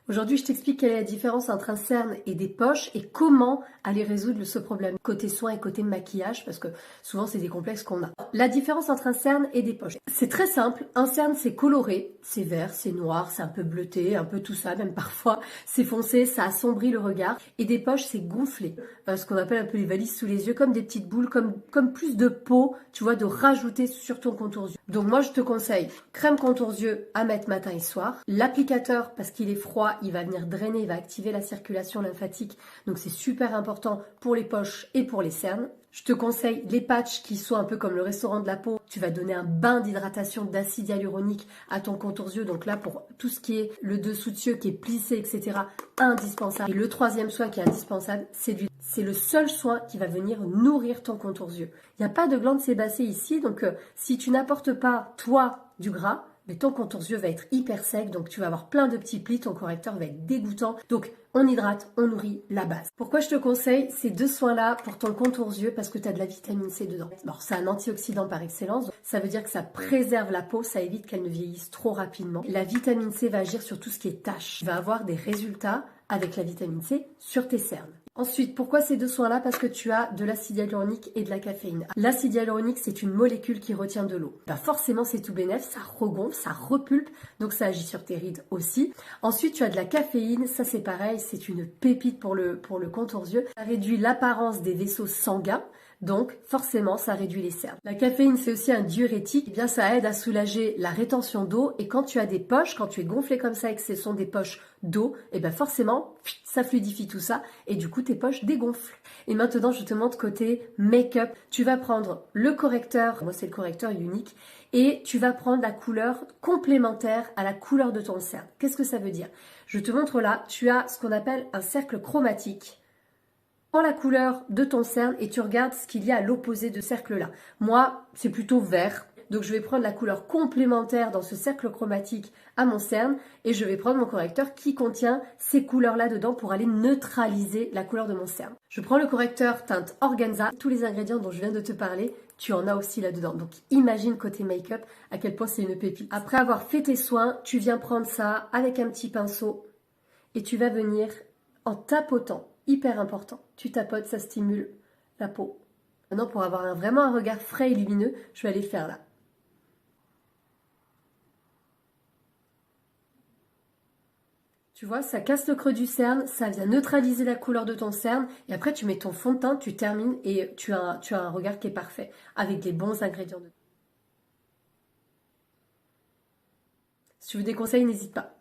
Aujourd'hui, je t'explique quelle est la différence entre un cerne et des poches et comment aller résoudre ce problème côté soins et côté maquillage parce que souvent c'est des complexes qu'on a. La différence entre un cerne et des poches. C'est très simple. Un cerne c'est coloré, c'est vert, c'est noir, c'est un peu bleuté, un peu tout ça, même parfois c'est foncé, ça assombrit le regard. Et des poches c'est gonflé, ce qu'on appelle un peu les valises sous les yeux, comme des petites boules, comme plus de peau, tu vois, de rajouter sur ton contour yeux. Donc moi je te conseille crème contour yeux à mettre matin et soir, l'applicateur parce qu'il est froid, il va venir drainer, il va activer la circulation lymphatique, donc c'est super important pour les poches et pour les cernes. Je te conseille les patchs qui sont un peu comme le restaurant de la peau. Tu vas donner un bain d'hydratation d'acide hyaluronique à ton contour yeux. Donc là, pour tout ce qui est le dessous de yeux qui est plissé, etc., indispensable. Et le troisième soin qui est indispensable, c'est l'huile. C'est le seul soin qui va venir nourrir ton contour yeux. Il n'y a pas de glande sébacée ici, donc si tu n'apportes pas, toi, du gras, mais ton contour yeux va être hyper sec, donc tu vas avoir plein de petits plis, ton correcteur va être dégoûtant. Donc on hydrate, on nourrit la base. Pourquoi je te conseille ces deux soins-là pour ton contour yeux? Parce que tu as de la vitamine C dedans. Alors c'est un antioxydant par excellence, ça veut dire que ça préserve la peau, ça évite qu'elle ne vieillisse trop rapidement. La vitamine C va agir sur tout ce qui est taches. Tu vas avoir des résultats avec la vitamine C sur tes cernes. Ensuite, pourquoi ces deux soins-là? Parce que tu as de l'acide hyaluronique et de la caféine. L'acide hyaluronique, c'est une molécule qui retient de l'eau. Bah forcément, c'est tout bénef, ça regonfle, ça repulpe, donc ça agit sur tes rides aussi. Ensuite, tu as de la caféine, ça c'est pareil, c'est une pépite pour le contour yeux. Ça réduit l'apparence des vaisseaux sanguins. Donc, forcément, ça réduit les cernes. La caféine, c'est aussi un diurétique. Eh bien, ça aide à soulager la rétention d'eau. Et quand tu as des poches, quand tu es gonflé comme ça et que ce sont des poches d'eau, eh bien, forcément, ça fluidifie tout ça. Et du coup, tes poches dégonflent. Et maintenant, je te montre côté make-up. Tu vas prendre le correcteur. Moi, c'est le correcteur unique. Et tu vas prendre la couleur complémentaire à la couleur de ton cerne. Qu'est-ce que ça veut dire? Je te montre là. Tu as ce qu'on appelle un cercle chromatique. Prends la couleur de ton cerne et tu regardes ce qu'il y a à l'opposé de ce cercle-là. Moi, c'est plutôt vert. Donc je vais prendre la couleur complémentaire dans ce cercle chromatique à mon cerne et je vais prendre mon correcteur qui contient ces couleurs-là dedans pour aller neutraliser la couleur de mon cerne. Je prends le correcteur teinte organza. Tous les ingrédients dont je viens de te parler, tu en as aussi là-dedans. Donc imagine côté make-up à quel point c'est une pépite. Après avoir fait tes soins, tu viens prendre ça avec un petit pinceau et tu vas venir en tapotant. Hyper important. Tu tapotes, ça stimule la peau. Maintenant, pour avoir vraiment un regard frais et lumineux, je vais aller faire là. Tu vois, ça casse le creux du cerne, ça vient neutraliser la couleur de ton cerne, et après tu mets ton fond de teint, tu termines et tu as un regard qui est parfait, avec les bons ingrédients dedans. Si tu veux des conseils, n'hésite pas.